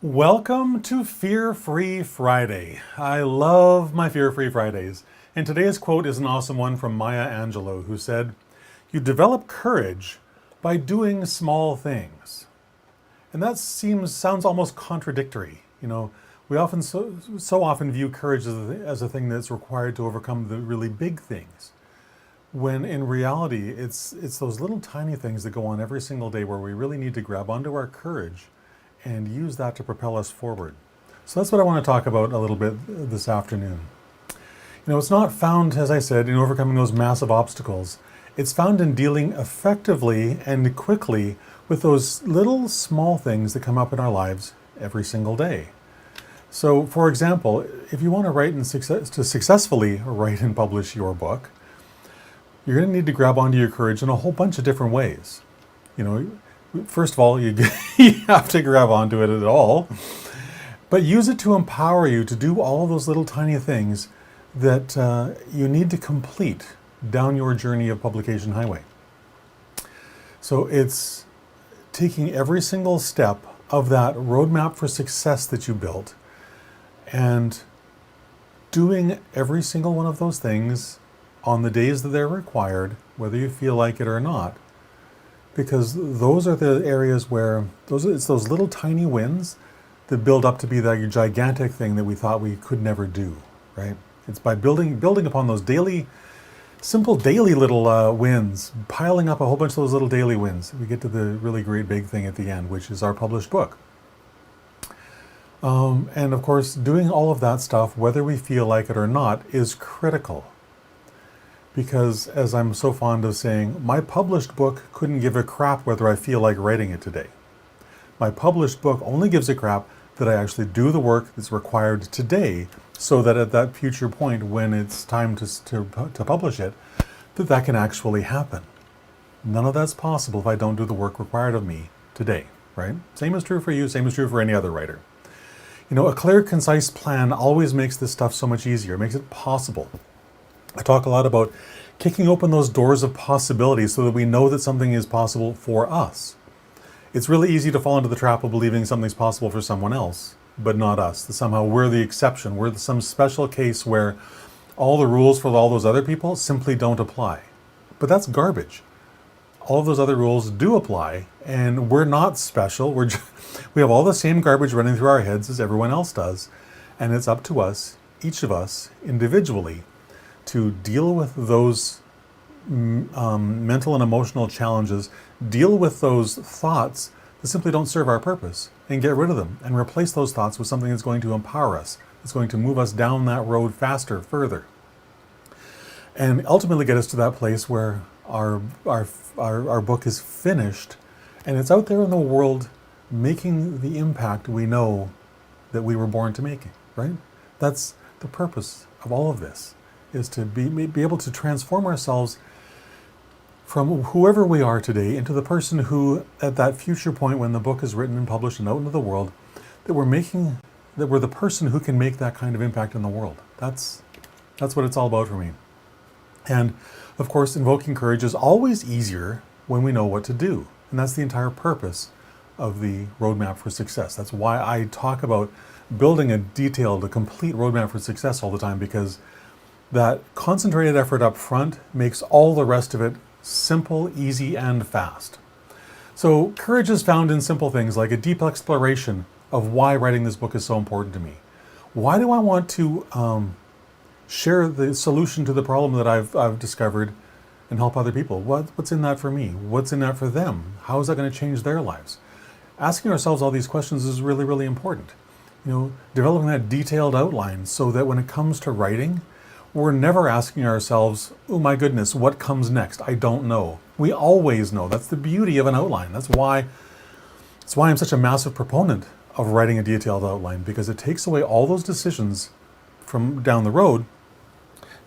Welcome to FearFree Friday. I love my FearFree Fridays. And today's quote is an awesome one from Maya Angelou, who said, "You develop courage by doing small things." And that sounds almost contradictory. We often so often view courage as a thing that's required to overcome the really big things, when in reality it's those little tiny things that go on every single day where we really need to grab onto our courage and use that to propel us forward. So that's what I want to talk about a little bit this afternoon. It's not found, as I said, in overcoming those massive obstacles. It's found in dealing effectively and quickly with those little small things that come up in our lives every single day. So, for example, if you want to successfully write and publish your book, you're going to need to grab onto your courage in a whole bunch of different ways. First of all, you have to grab onto it at all, but use it to empower you to do all those little tiny things that you need to complete down your journey of publication highway. So it's taking every single step of that roadmap for success that you built and doing every single one of those things on the days that they're required, whether you feel like it or not. Because those are the areas where it's those little tiny wins that build up to be that gigantic thing that we thought we could never do, right? It's by building upon those simple daily little wins, piling up a whole bunch of those little daily wins. We get to the really great big thing at the end, which is our published book. And of course, doing all of that stuff, whether we feel like it or not, is critical. Because, as I'm so fond of saying, my published book couldn't give a crap whether I feel like writing it today. My published book only gives a crap that I actually do the work that's required today, so that at that future point when it's time to publish it, that can actually happen. None of that's possible if I don't do the work required of me today, right? Same is true for you, same is true for any other writer. A clear, concise plan always makes this stuff so much easier. It makes it possible. I talk a lot about kicking open those doors of possibility so that we know that something is possible for us. It's really easy to fall into the trap of believing something's possible for someone else, but not us. That somehow we're the exception. We're some special case where all the rules for all those other people simply don't apply. But that's garbage. All of those other rules do apply, and we're not special. We have all the same garbage running through our heads as everyone else does, and it's up to us, each of us, individually, to deal with those mental and emotional challenges, deal with those thoughts that simply don't serve our purpose, and get rid of them, and replace those thoughts with something that's going to empower us, that's going to move us down that road faster, further, and ultimately get us to that place where our book is finished, and it's out there in the world making the impact we know that we were born to make, right? That's the purpose of all of this, is to be able to transform ourselves from whoever we are today into the person who, at that future point when the book is written and published and out into the world, that we're the person who can make that kind of impact in the world. That's what it's all about for me. And of course, invoking courage is always easier when we know what to do. And that's the entire purpose of the roadmap for success. That's why I talk about building a complete roadmap for success all the time, because that concentrated effort up front makes all the rest of it simple, easy, and fast. So courage is found in simple things like a deep exploration of why writing this book is so important to me. Why do I want to share the solution to the problem that I've discovered and help other people? What's in that for me? What's in that for them? How is that going to change their lives? Asking ourselves all these questions is really, really important. Developing that detailed outline so that when it comes to writing, we're never asking ourselves, oh my goodness, what comes next? I don't know. We always know. That's the beauty of an outline. That's why I'm such a massive proponent of writing a detailed outline, because it takes away all those decisions from down the road,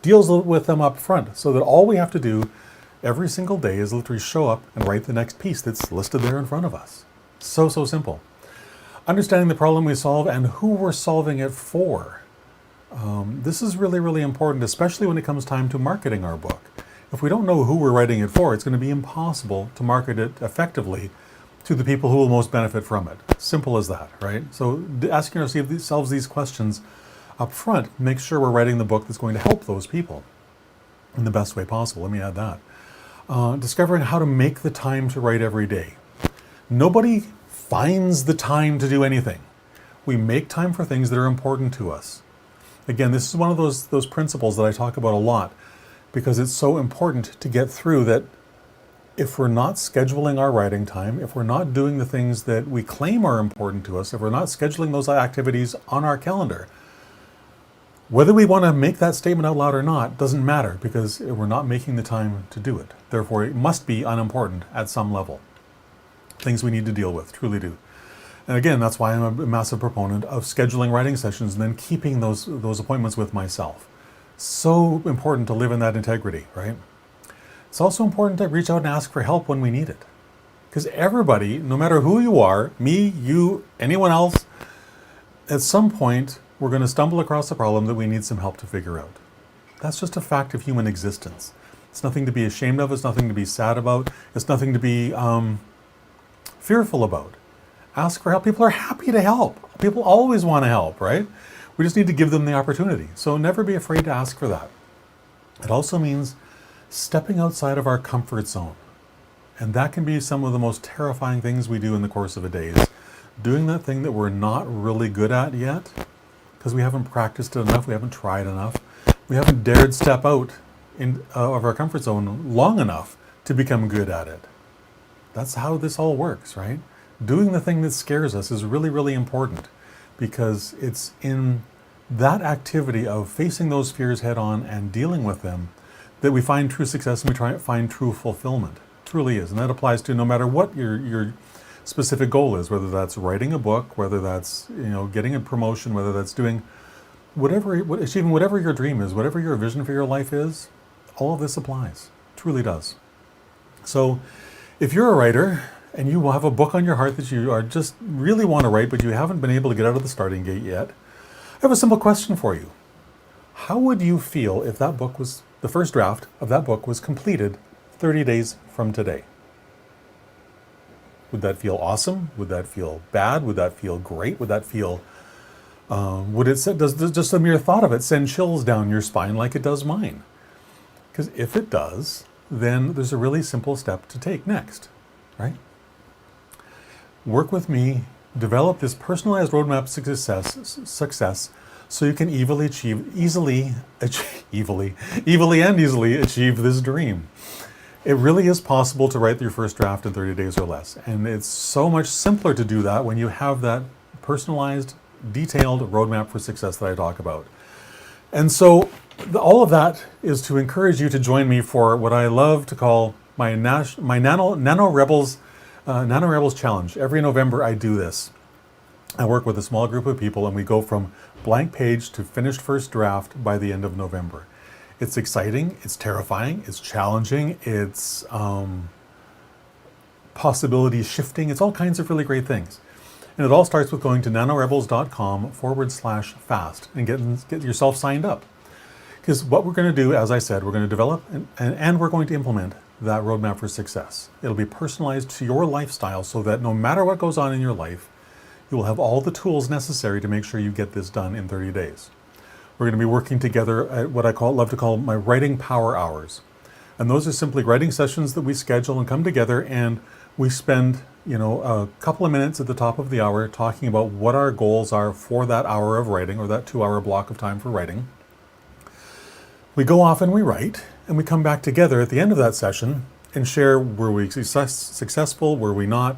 deals with them up front, so that all we have to do every single day is literally show up and write the next piece that's listed there in front of us. So simple. Understanding the problem we solve and who we're solving it for. This is really, really important, especially when it comes time to marketing our book. If we don't know who we're writing it for, it's going to be impossible to market it effectively to the people who will most benefit from it. Simple as that, right? So asking ourselves these questions up front makes sure we're writing the book that's going to help those people in the best way possible. Let me add that. Discovering how to make the time to write every day. Nobody finds the time to do anything. We make time for things that are important to us. Again, this is one of those principles that I talk about a lot because it's so important to get through that if we're not scheduling our writing time, if we're not doing the things that we claim are important to us, if we're not scheduling those activities on our calendar, whether we want to make that statement out loud or not doesn't matter because we're not making the time to do it. Therefore, it must be unimportant at some level. Things we need to deal with, truly do. And again, that's why I'm a massive proponent of scheduling writing sessions and then keeping those appointments with myself. So important to live in that integrity, right? It's also important to reach out and ask for help when we need it. Because everybody, no matter who you are, me, you, anyone else, at some point, we're going to stumble across a problem that we need some help to figure out. That's just a fact of human existence. It's nothing to be ashamed of. It's nothing to be sad about. It's nothing to be fearful about. Ask for help. People are happy to help. People always want to help, right? We just need to give them the opportunity. So never be afraid to ask for that. It also means stepping outside of our comfort zone. And that can be some of the most terrifying things we do in the course of a day. Is doing that thing that we're not really good at yet because we haven't practiced it enough, we haven't tried enough, we haven't dared step out of our comfort zone long enough to become good at it. That's how this all works, right? Doing the thing that scares us is really, really important because it's in that activity of facing those fears head on and dealing with them that we find true success and we find true fulfillment. It truly is. And that applies to no matter what your specific goal is, whether that's writing a book, whether that's getting a promotion, whether that's doing achieving whatever your dream is, whatever your vision for your life is, all of this applies. It truly does. So if you're a writer and you have a book on your heart that you are just really want to write, but you haven't been able to get out of the starting gate yet, I have a simple question for you. How would you feel if the first draft of that book was completed 30 days from today? Would that feel awesome? Would that feel bad? Would that feel great? Would that feel, does just the mere thought of it send chills down your spine like it does mine? Because if it does, then there's a really simple step to take next, right? Work with me, develop this personalized roadmap to success so you can easily achieve this dream. It really is possible to write your first draft in 30 days or less. And it's so much simpler to do that when you have that personalized, detailed roadmap for success that I talk about. And so all of that is to encourage you to join me for what I love to call my Nano Rebels challenge. Every November I do this. I work with a small group of people and we go from blank page to finished first draft by the end of November. It's exciting, it's terrifying, it's challenging, it's possibility shifting, it's all kinds of really great things. And it all starts with going to nanorebels.com/fast and get yourself signed up. Because what we're going to do, as I said, we're going to develop and we're going to implement that roadmap for success. It'll be personalized to your lifestyle so that no matter what goes on in your life, you will have all the tools necessary to make sure you get this done in 30 days. We're going to be working together at what I love to call my writing power hours. And those are simply writing sessions that we schedule and come together and we spend, a couple of minutes at the top of the hour talking about what our goals are for that hour of writing or that 2-hour block of time for writing. We go off and we write and we come back together at the end of that session and share, were we successful, were we not?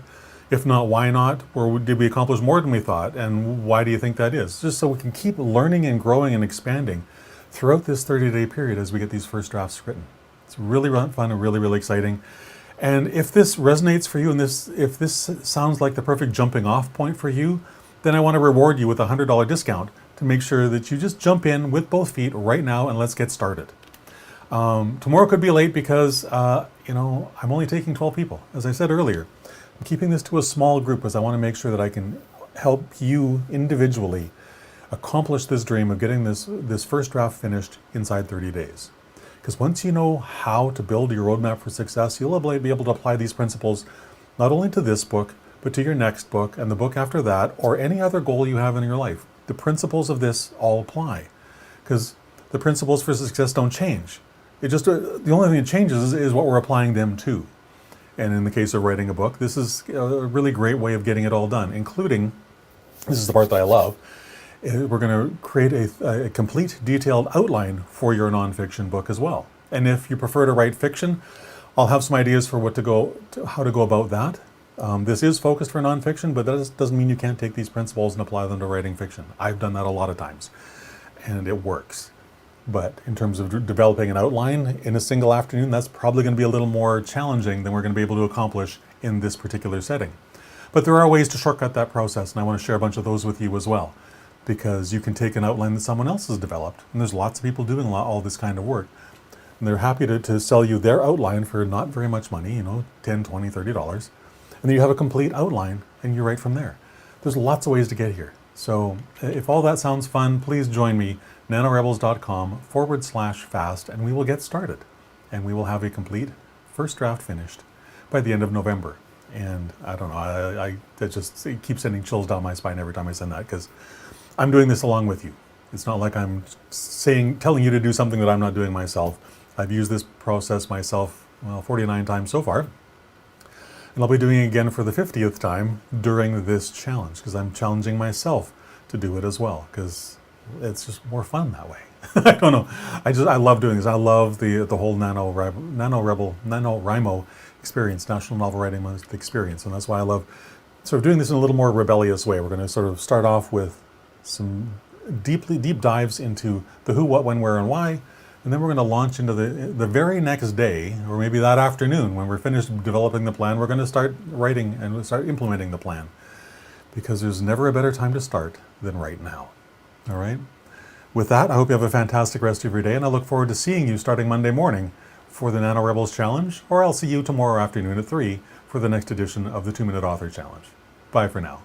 If not, why not? Or did we accomplish more than we thought? And why do you think that is? Just so we can keep learning and growing and expanding throughout this 30-day period as we get these first drafts written. It's really fun and really, really exciting. And if this resonates for you and if this sounds like the perfect jumping off point for you, then I want to reward you with a $100 discount to make sure that you just jump in with both feet right now and let's get started. Tomorrow could be late because, I'm only taking 12 people, as I said earlier. I'm keeping this to a small group because I want to make sure that I can help you individually accomplish this dream of getting this first draft finished inside 30 days. Because once you know how to build your roadmap for success, you'll be able to apply these principles not only to this book, but to your next book and the book after that, or any other goal you have in your life. The principles of this all apply, because the principles for success don't change. It just, the only thing that changes is what we're applying them to. And in the case of writing a book, this is a really great way of getting it all done, including, this is the part that I love, we're going to create a complete detailed outline for your nonfiction book as well. And if you prefer to write fiction, I'll have some ideas for how to go about that. This is focused for nonfiction, but that doesn't mean you can't take these principles and apply them to writing fiction. I've done that a lot of times, and it works. But in terms of developing an outline in a single afternoon, that's probably going to be a little more challenging than we're going to be able to accomplish in this particular setting. But there are ways to shortcut that process, and I want to share a bunch of those with you as well, because you can take an outline that someone else has developed, and there's lots of people doing all this kind of work. And they're happy to sell you their outline for not very much money, $10, $20, $30. And then you have a complete outline, and you write from there. There's lots of ways to get here. So if all that sounds fun, please join me, nanorebels.com/fast, and we will get started. And we will have a complete first draft finished by the end of November. And I don't know, it keeps sending chills down my spine every time I send that, because I'm doing this along with you. It's not like I'm telling you to do something that I'm not doing myself. I've used this process myself, 49 times so far. And I'll be doing it again for the 50th time during this challenge, because I'm challenging myself to do it as well, because it's just more fun that way. I don't know. I love doing this. I love the whole NaNoWriMo experience, National Novel Writing Month experience. And that's why I love sort of doing this in a little more rebellious way. We're going to sort of start off with some deep dives into the who, what, when, where, and why. And then we're going to launch into the very next day, or maybe that afternoon, when we're finished developing the plan, we're going to start writing and start implementing the plan. Because there's never a better time to start than right now. All right? With that, I hope you have a fantastic rest of your day, and I look forward to seeing you starting Monday morning for the Nano Rebels Challenge, or I'll see you tomorrow afternoon at 3 for the next edition of the 2-Minute Author Challenge. Bye for now.